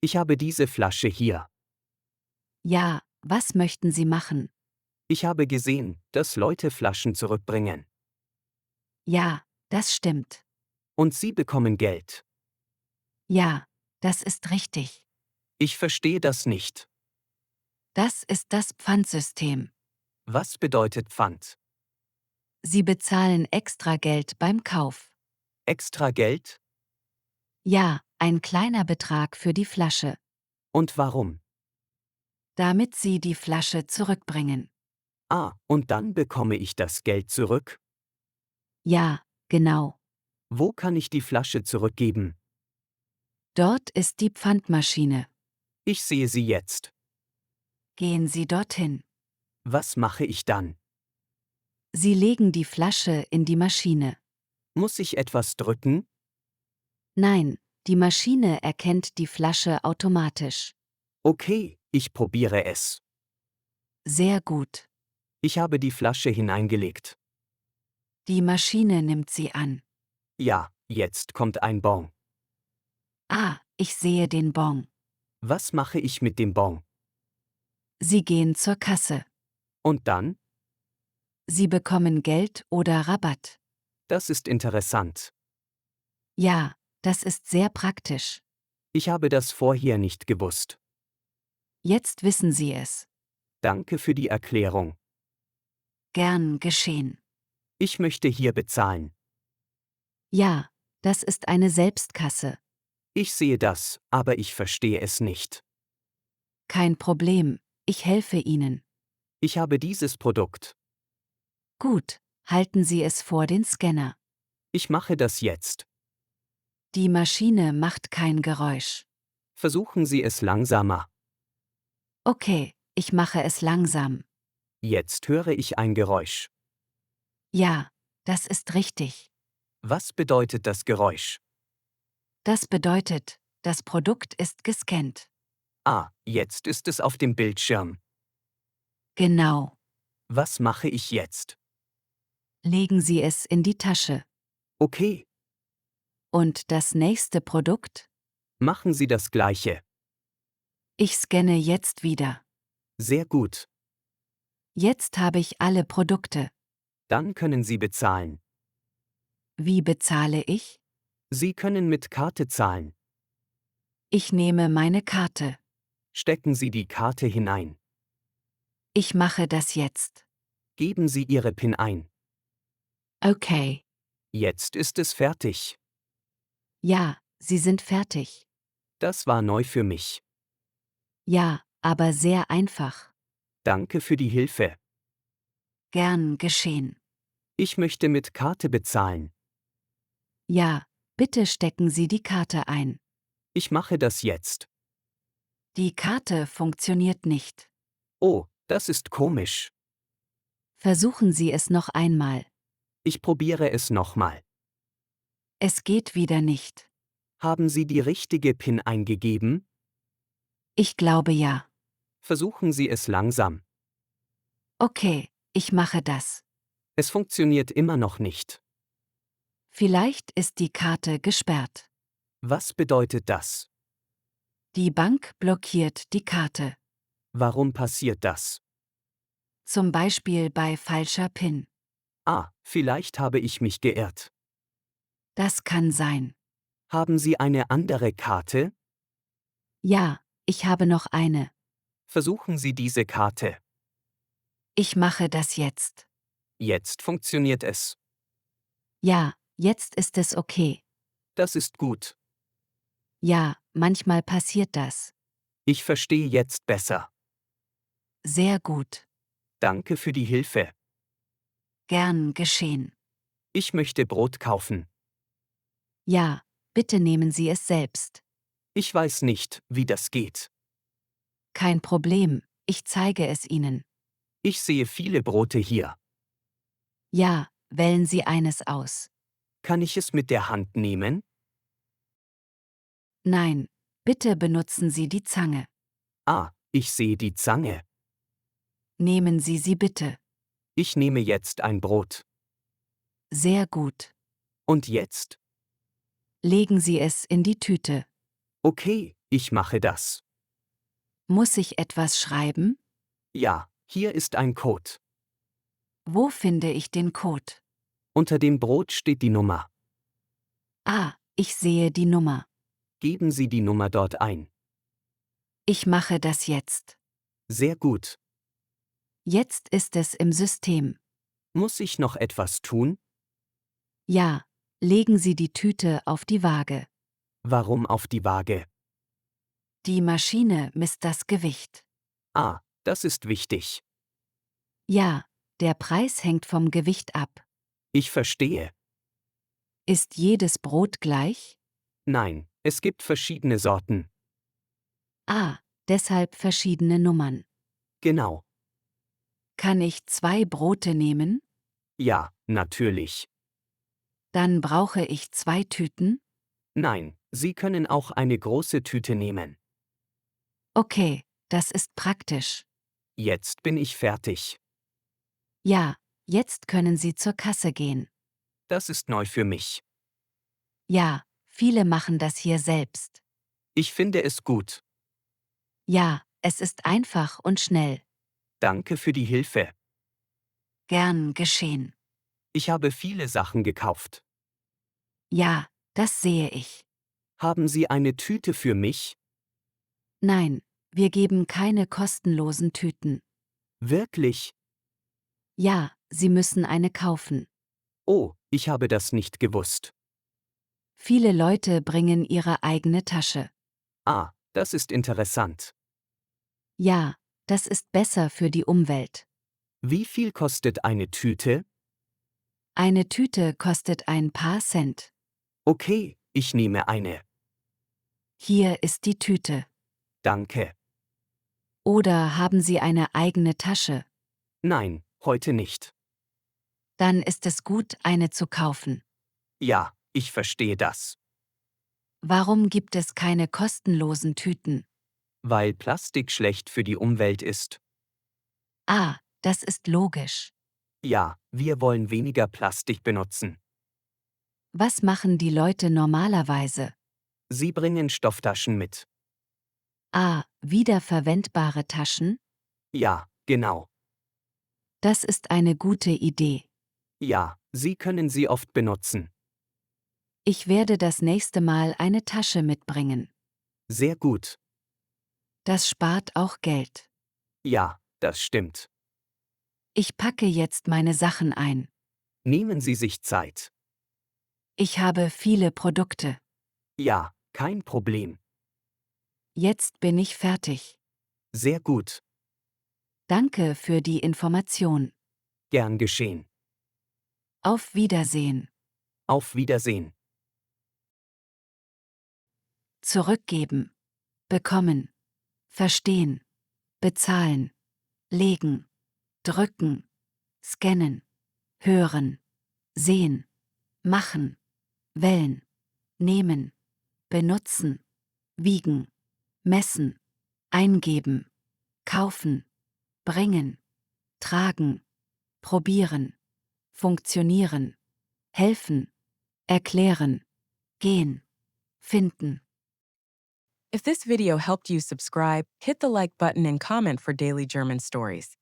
Ich habe diese Flasche hier. Ja, was möchten Sie machen? Ich habe gesehen, dass Leute Flaschen zurückbringen. Ja, das stimmt. Und sie bekommen Geld. Ja, das ist richtig. Ich verstehe das nicht. Das ist das Pfandsystem. Was bedeutet Pfand? Sie bezahlen extra Geld beim Kauf. Extra Geld? Ja, ein kleiner Betrag für die Flasche, Und warum? damit Sie die Flasche zurückbringen. Ah, und dann bekomme ich das Geld zurück? Ja, genau. Wo kann ich die Flasche zurückgeben? Dort ist die Pfandmaschine. Ich sehe sie jetzt. Gehen Sie dorthin. Was mache ich dann? Sie legen die Flasche in die Maschine. Muss ich etwas drücken? Nein, die Maschine erkennt die Flasche automatisch. Okay, ich probiere es. Sehr gut. Ich habe die Flasche hineingelegt. Die Maschine nimmt sie an. Ja, jetzt kommt ein Bon. Ah, ich sehe den Bon. Was mache ich mit dem Bon? Sie gehen zur Kasse. Und dann? Sie bekommen Geld oder Rabatt. Das ist interessant. Ja, das ist sehr praktisch. Ich habe das vorher nicht gewusst. Jetzt wissen Sie es. Danke für die Erklärung. Gern geschehen. Ich möchte hier bezahlen. Ja, das ist eine Selbstkasse. Ich sehe das, aber ich verstehe es nicht. Kein Problem, ich helfe Ihnen. Ich habe dieses Produkt. Gut, halten Sie es vor den Scanner. Ich mache das jetzt. Die Maschine macht kein Geräusch. Versuchen Sie es langsamer. Okay, ich mache es langsam. Jetzt höre ich ein Geräusch. Ja, das ist richtig. Was bedeutet das Geräusch? Das bedeutet, das Produkt ist gescannt. Ah, jetzt ist es auf dem Bildschirm. Genau. Was mache ich jetzt? Legen Sie es in die Tasche. Okay, Und das nächste Produkt? machen Sie das Gleiche. Ich scanne jetzt wieder. Sehr gut. Jetzt habe ich alle Produkte. Dann können Sie bezahlen. Wie bezahle ich? Sie können mit Karte zahlen. Ich nehme meine Karte. Stecken Sie die Karte hinein. Ich mache das jetzt. Geben Sie Ihre PIN ein. Okay. Jetzt ist es fertig. Ja, Sie sind fertig. Das war neu für mich. Ja, aber sehr einfach. Danke für die Hilfe. Gern geschehen. Ich möchte mit Karte bezahlen. Ja, bitte stecken Sie die Karte ein. Ich mache das jetzt. Die Karte funktioniert nicht. Oh, das ist komisch. Versuchen Sie es noch einmal. Ich probiere es nochmal. Es geht wieder nicht. Haben Sie die richtige PIN eingegeben? Ich glaube ja. Versuchen Sie es langsam. Okay, ich mache das. Es funktioniert immer noch nicht. Vielleicht ist die Karte gesperrt. Was bedeutet das? Die Bank blockiert die Karte. Warum passiert das? Zum Beispiel bei falscher PIN. Ah, vielleicht habe ich mich geirrt. Das kann sein. Haben Sie eine andere Karte? Ja, ich habe noch eine. Versuchen Sie diese Karte. Ich mache das jetzt. Jetzt funktioniert es. Ja, jetzt ist es okay. Das ist gut. Ja, manchmal passiert das. Ich verstehe jetzt besser. Sehr gut. Danke für die Hilfe. Gern geschehen. Ich möchte Brot kaufen. Ja, bitte nehmen Sie es selbst. Ich weiß nicht, wie das geht. Kein Problem, ich zeige es Ihnen. Ich sehe viele Brote hier. Ja, wählen Sie eines aus. Kann ich es mit der Hand nehmen? Nein, bitte benutzen Sie die Zange. Ah, ich sehe die Zange. Nehmen Sie sie bitte. Ich nehme jetzt ein Brot. Sehr gut. Und jetzt? Legen Sie es in die Tüte. Okay, ich mache das. Muss ich etwas schreiben? Ja, hier ist ein Code. Wo finde ich den Code? Unter dem Brot steht die Nummer. Ah, ich sehe die Nummer. Geben Sie die Nummer dort ein. Ich mache das jetzt. Sehr gut. Jetzt ist es im System. Muss ich noch etwas tun? Ja, legen Sie die Tüte auf die Waage. Warum auf die Waage? Die Maschine misst das Gewicht. Ah, das ist wichtig. Ja, der Preis hängt vom Gewicht ab. Ich verstehe. Ist jedes Brot gleich? Nein, es gibt verschiedene Sorten. Ah, deshalb verschiedene Nummern. Genau. Kann ich 2 Brote nehmen? Ja, natürlich. Dann brauche ich 2 Tüten? Nein, Sie können auch eine große Tüte nehmen. Okay, das ist praktisch. Jetzt bin ich fertig. Ja, jetzt können Sie zur Kasse gehen. Das ist neu für mich. Ja, viele machen das hier selbst. Ich finde es gut. Ja, es ist einfach und schnell. Danke für die Hilfe. Gern geschehen. Ich habe viele Sachen gekauft. Ja, das sehe ich. Haben Sie eine Tüte für mich? Nein, wir geben keine kostenlosen Tüten. Wirklich? Ja, Sie müssen eine kaufen. Oh, ich habe das nicht gewusst. Viele Leute bringen ihre eigene Tasche. Ah, das ist interessant. Ja, das ist besser für die Umwelt. Wie viel kostet eine Tüte? Eine Tüte kostet ein paar Cent. Okay, ich nehme eine. Hier ist die Tüte. Danke. Oder haben Sie eine eigene Tasche? Nein, heute nicht. Dann ist es gut, eine zu kaufen. Ja, ich verstehe das. Warum gibt es keine kostenlosen Tüten? Weil Plastik schlecht für die Umwelt ist. Ah, das ist logisch. Ja, wir wollen weniger Plastik benutzen. Was machen die Leute normalerweise? Sie bringen Stofftaschen mit. Ah, wiederverwendbare Taschen? Ja, genau. Das ist eine gute Idee. Ja, Sie können sie oft benutzen. Ich werde das nächste Mal eine Tasche mitbringen. Sehr gut. Das spart auch Geld. Ja, das stimmt. Ich packe jetzt meine Sachen ein. Nehmen Sie sich Zeit. Ich habe viele Produkte. Ja, kein Problem. Jetzt bin ich fertig. Sehr gut. Danke für die Information. Gern geschehen. Auf Wiedersehen. Auf Wiedersehen. Zurückgeben. Bekommen. Verstehen. Bezahlen. Legen. Drücken. Scannen. Hören. Sehen. Machen. Wählen. Nehmen. Benutzen. Wiegen. Messen. Eingeben. Kaufen. Bringen. Tragen. Probieren. Funktionieren. Helfen. Erklären. Gehen. Finden. If this video helped you subscribe, hit the like button and comment for daily German stories.